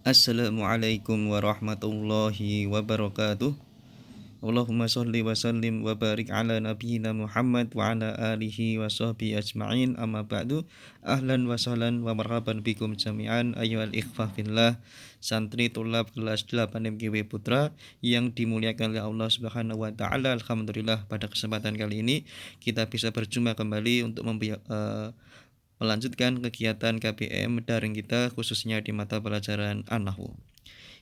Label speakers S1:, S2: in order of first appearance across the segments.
S1: Assalamualaikum warahmatullahi wabarakatuh. Allahumma sholli wa sallim wa barik ala nabiyyina Muhammad wa ala alihi wa sahbihi ajma'in, amma ba'du. Ahlan wa sahlan wa marhaban bikum jami'an ayyuhal ikhwah fillah, santri tulab kelas 8 MGW Putra yang dimuliakan oleh Allah Subhanahu wa taala. Alhamdulillah, pada kesempatan kali ini kita bisa berjumpa kembali untuk melanjutkan kegiatan KBM daring kita, khususnya di mata pelajaran An-Nahwu.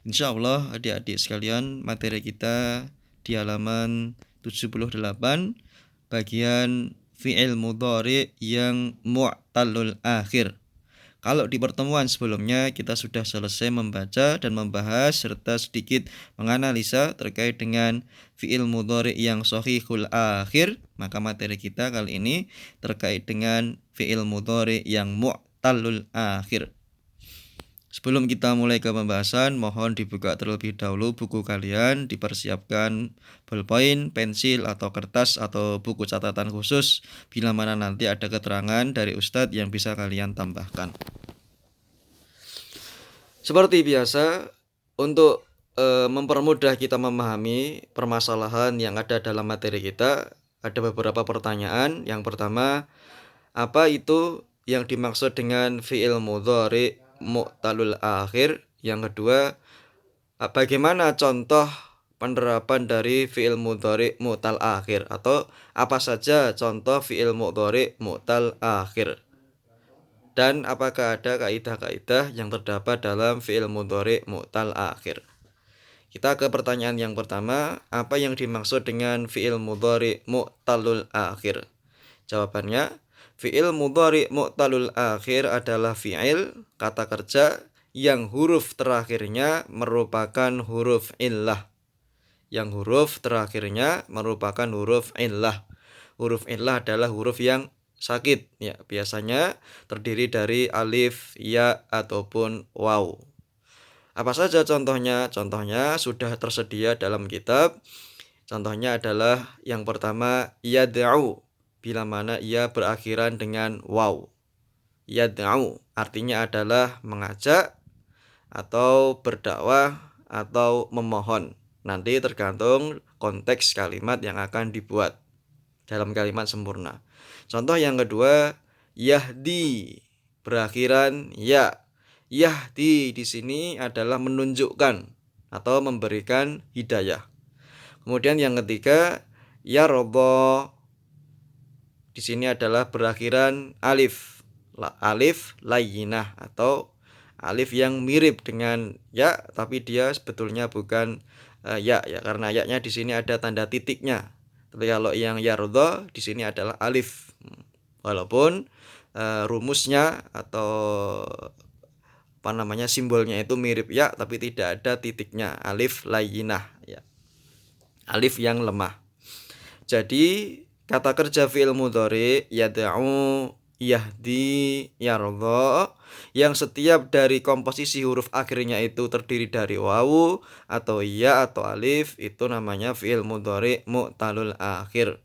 S1: Insya Allah adik-adik sekalian, materi kita di halaman 78 bagian fi'il mudhari yang mu'tallul akhir. Kalau di pertemuan sebelumnya kita sudah selesai membaca dan membahas serta sedikit menganalisa terkait dengan fi'il mudhari yang shahihul akhir, maka materi kita kali ini terkait dengan fi'il mudhari yang mu'tallul akhir. Sebelum kita mulai ke pembahasan, mohon dibuka terlebih dahulu buku kalian, dipersiapkan ballpoint, pensil, atau kertas, atau buku catatan khusus, bila mana nanti ada keterangan dari Ustadz yang bisa kalian tambahkan. Seperti biasa, untuk mempermudah kita memahami permasalahan yang ada dalam materi kita, ada beberapa pertanyaan. Yang pertama, apa itu yang dimaksud dengan fi'il mudhari mu'talul akhir? Yang kedua, bagaimana contoh penerapan dari fi'il mudhari mu'tal akhir, atau apa saja contoh fi'il mudhari mu'tal akhir? Dan apakah ada kaidah-kaidah yang terdapat dalam fi'il mudhari mu'tal akhir? Kita ke pertanyaan yang pertama, apa yang dimaksud dengan fi'il mudhari mu'talul akhir? Jawabannya, fi'il mudhari mu'talul akhir adalah fi'il, kata kerja, yang huruf terakhirnya merupakan huruf illah. Yang huruf terakhirnya merupakan huruf illah. Huruf illah adalah huruf yang sakit, ya, biasanya terdiri dari alif, ya, ataupun waw. Apa saja contohnya? Contohnya sudah tersedia dalam kitab. Contohnya adalah yang pertama, yad'u, bila mana ia berakhiran dengan waw. Yad'u artinya adalah mengajak atau berdakwah atau memohon. Nanti tergantung konteks kalimat yang akan dibuat dalam kalimat sempurna. Contoh yang kedua, yahdi, berakhiran ya. Yahdi di sini adalah menunjukkan atau memberikan hidayah. Kemudian yang ketiga, yarodho, di sini adalah berakhiran alif. Alif layyinah atau alif yang mirip dengan ya, tapi dia sebetulnya bukan ya, karena ya-nya di sini ada tanda titiknya. Tapi kalau yang yarodho di sini adalah alif. Walaupun rumusnya atau simbolnya itu mirip ya, tapi tidak ada titiknya. Alif layyinah, ya. Alif yang lemah. Jadi kata kerja fi'il mudhari yad'u, yahdi, yardha, yang setiap dari komposisi huruf akhirnya itu terdiri dari wawu atau ya atau alif, itu namanya fi'il mudhari mu'talul akhir.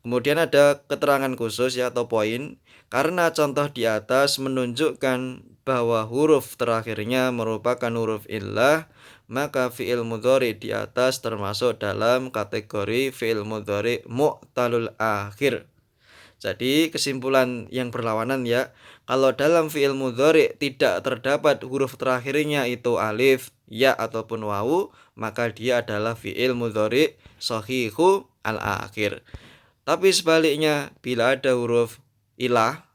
S1: Kemudian ada keterangan khusus ya atau poin, karena contoh di atas menunjukkan bahwa huruf terakhirnya merupakan huruf illah, maka fi'il mudhari di atas termasuk dalam kategori fi'il mudhari mu'talul akhir. Jadi kesimpulan yang berlawanan ya, kalau dalam fi'il mudhari tidak terdapat huruf terakhirnya itu alif, ya ataupun wawu, maka dia adalah fi'il mudhari shahihu al-akhir. Tapi sebaliknya, bila ada huruf ilah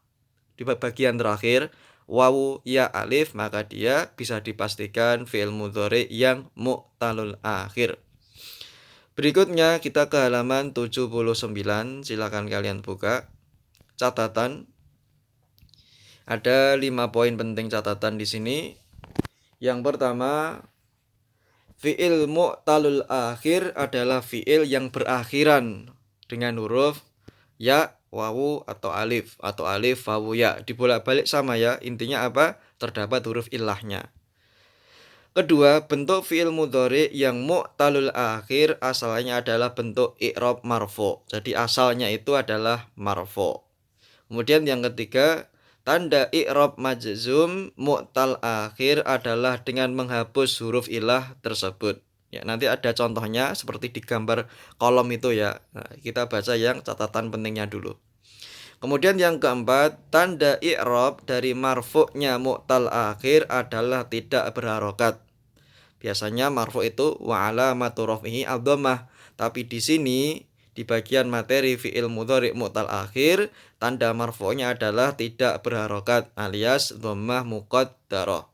S1: di bagian terakhir, wawu, ya, alif, maka dia bisa dipastikan fi'il mudhari yang mu'talul akhir. Berikutnya kita ke halaman 79, silakan kalian buka catatan. Ada 5 poin penting catatan di sini. Yang pertama, fi'il mu'talul akhir adalah fi'il yang berakhiran dengan huruf ya, wawu, atau alif wawu, ya. Dibolak-balik sama ya. Intinya apa? Terdapat huruf ilahnya. Kedua, bentuk fi'il mudhari yang mu'talul akhir asalnya adalah bentuk i'rab marfu. Jadi asalnya itu adalah marfu. Kemudian yang ketiga, Tanda i'rab majzum mu'tal akhir adalah dengan menghapus huruf ilah tersebut. Ya, nanti ada contohnya seperti di gambar kolom itu ya. Nah, kita baca yang catatan pentingnya dulu. Kemudian yang keempat, tanda i'rab dari marfu'nya mu'tal akhir adalah tidak berharokat. Biasanya marfu' itu wa alamatu raf'ihi ad-dhammah, tapi di sini di bagian materi fi'il mudhari' mu'tal akhir, tanda marfu'nya adalah tidak berharokat alias dhammah muqaddarah.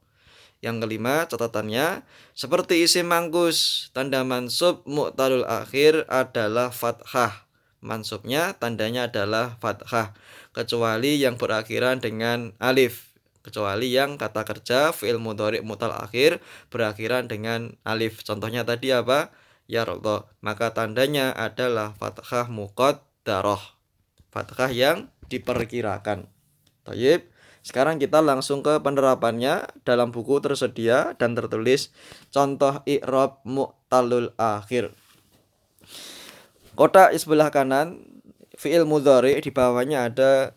S1: Yang kelima catatannya, seperti isim mangkus, tanda mansub mu'talul akhir adalah fathah. Mansubnya tandanya adalah fathah, kecuali yang berakhiran dengan alif. Kecuali yang kata kerja fi'il mudhari' mu'tal akhir berakhiran dengan alif. Contohnya tadi apa? Yardha. Maka tandanya adalah fathah muqaddarah. Fathah yang diperkirakan. Baik. Sekarang kita langsung ke penerapannya. Dalam buku tersedia dan tertulis contoh i'rab mu'talul akhir. Kotak sebelah kanan fi'il mudhari, di bawahnya ada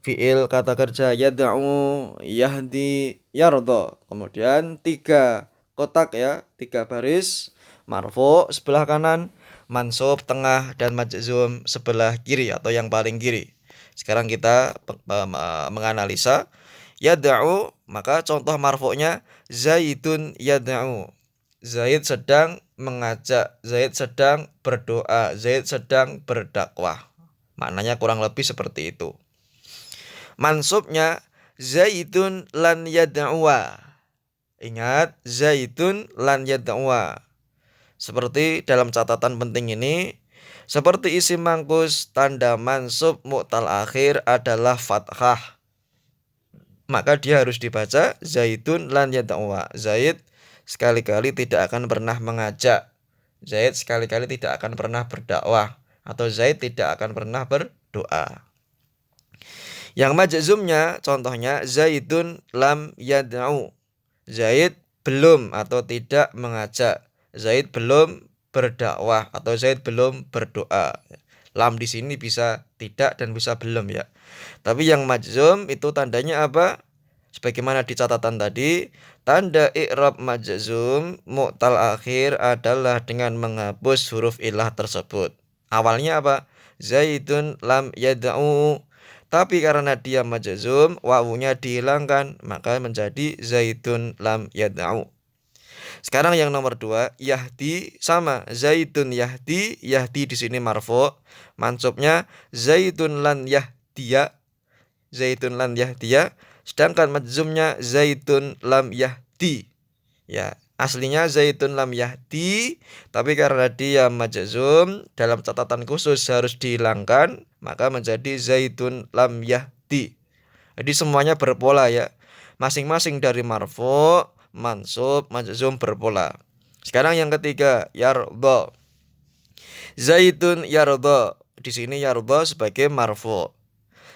S1: fi'il kata kerja yad'u, yahdi, yardha. Kemudian 3 kotak ya, 3 baris. Marfu sebelah kanan, mansub tengah, dan majzum sebelah kiri atau yang paling kiri. Sekarang kita menganalisa yad'u, maka contoh marfu'nya Zaidun yad'u. Zaid sedang mengajak, Zaid sedang berdoa, Zaid sedang berdakwah. Maknanya kurang lebih seperti itu. Mansubnya Zaidun lan yad'uwa. Ingat, Zaidun lan yad'uwa. Seperti dalam catatan penting ini, seperti isim mangkus, tanda mansub mu'tal akhir adalah fathah. Maka dia harus dibaca Zaidun lan yad'uwa. Zaid sekali-kali tidak akan pernah mengajak, Zaid sekali-kali tidak akan pernah berdakwah, atau Zaid tidak akan pernah berdoa. Yang majzumnya contohnya Zaidun lam yad'u. Zaid belum atau tidak mengajak, Zaid belum berdakwah, atau Zaid belum berdoa. Lam di sini bisa tidak dan bisa belum ya. Tapi yang majzum itu tandanya apa? Sebagaimana di catatan tadi, tanda i'rab majzum mu'tal akhir adalah dengan menghapus huruf ilah tersebut. Awalnya apa? Zaidun lam yad'u. Tapi karena dia majzum, wawunya dihilangkan, maka menjadi Zaidun lam yad'u. Sekarang yang nomor 2, yahdi sama, Zaidun yahdi. Yahdi di sini marfu, mansubnya Zaidun lan yahdiya, Zaidun lan yahdiya. Sedangkan majzumnya Zaidun lam yahdi. Ya, aslinya Zaidun lam yahdi, tapi karena dia majzum, dalam catatan khusus harus dihilangkan, maka menjadi Zaidun lam yahdi. Jadi semuanya berpola ya. Masing-masing dari marfu, mansub, majzum berpola. Sekarang yang ketiga, yardha. Zaidun yardha. Di sini yardha sebagai marfu.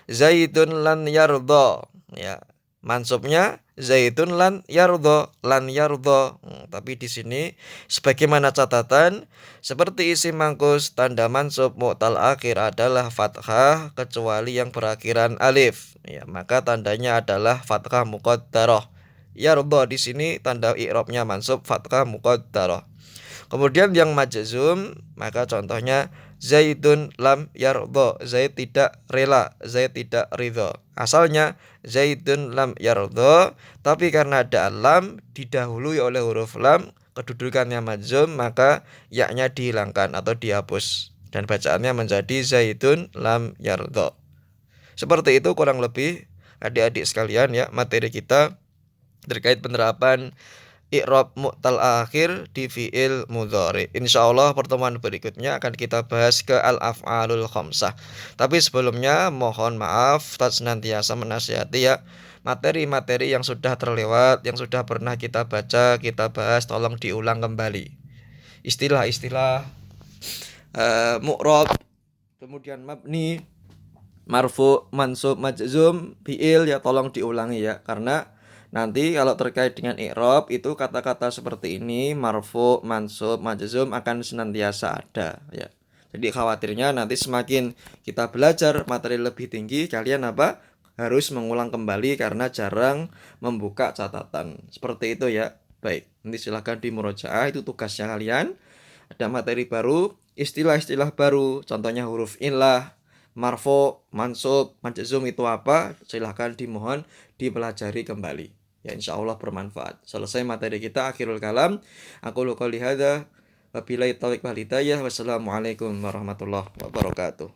S1: Zaidun lan yardha. Ya, mansubnya Zaidun lan yardha, lan yardha. Tapi di sini sebagaimana catatan, seperti isim mangkus, tanda mansub mu'tal akhir adalah fathah kecuali yang berakhiran alif. Ya, maka tandanya adalah fathah muqaddarah. Yardha di sini tanda i'rabnya mansub fathah muqaddarah. Kemudian yang majzum, maka contohnya Zaidun lam yardha. Zaid tidak rela, Zaid tidak ridha. Asalnya Zaidun lam yardha, tapi karena ada lam didahului oleh huruf lam, kedudukannya majzum, maka ya-nya dihilangkan atau dihapus dan bacaannya menjadi Zaidun lam yardha. Seperti itu kurang lebih adik-adik sekalian ya materi kita terkait penerapan i'rab mu'tal akhir di fi'il mudhari. Insyaallah pertemuan berikutnya akan kita bahas ke al-af'alul khamsah. Tapi sebelumnya mohon maaf, tak senantiasa menasihati ya, materi-materi yang sudah terlewat, yang sudah pernah kita baca, kita bahas, tolong diulang kembali. Istilah-istilah mu'rab, kemudian mabni, marfu, mansub, majzum, fi'il ya tolong diulangi ya, karena nanti kalau terkait dengan i'rab itu kata-kata seperti ini marfu, mansub, majzum akan senantiasa ada ya. Jadi khawatirnya nanti semakin kita belajar materi lebih tinggi, kalian apa? harus mengulang kembali karena jarang membuka catatan. Seperti itu ya. Baik, nanti silahkan di murojaah, itu tugasnya kalian. Ada materi baru, istilah-istilah baru, contohnya huruf illah, marfo, mansub, majzum itu apa? Silahkan dimohon dipelajari kembali. Ya insya Allah bermanfaat. Selesai materi kita, akhirul kalam. Aku qouli hadza, wabillahi taufiq wal hidayah. Wassalamualaikum warahmatullahi wabarakatuh.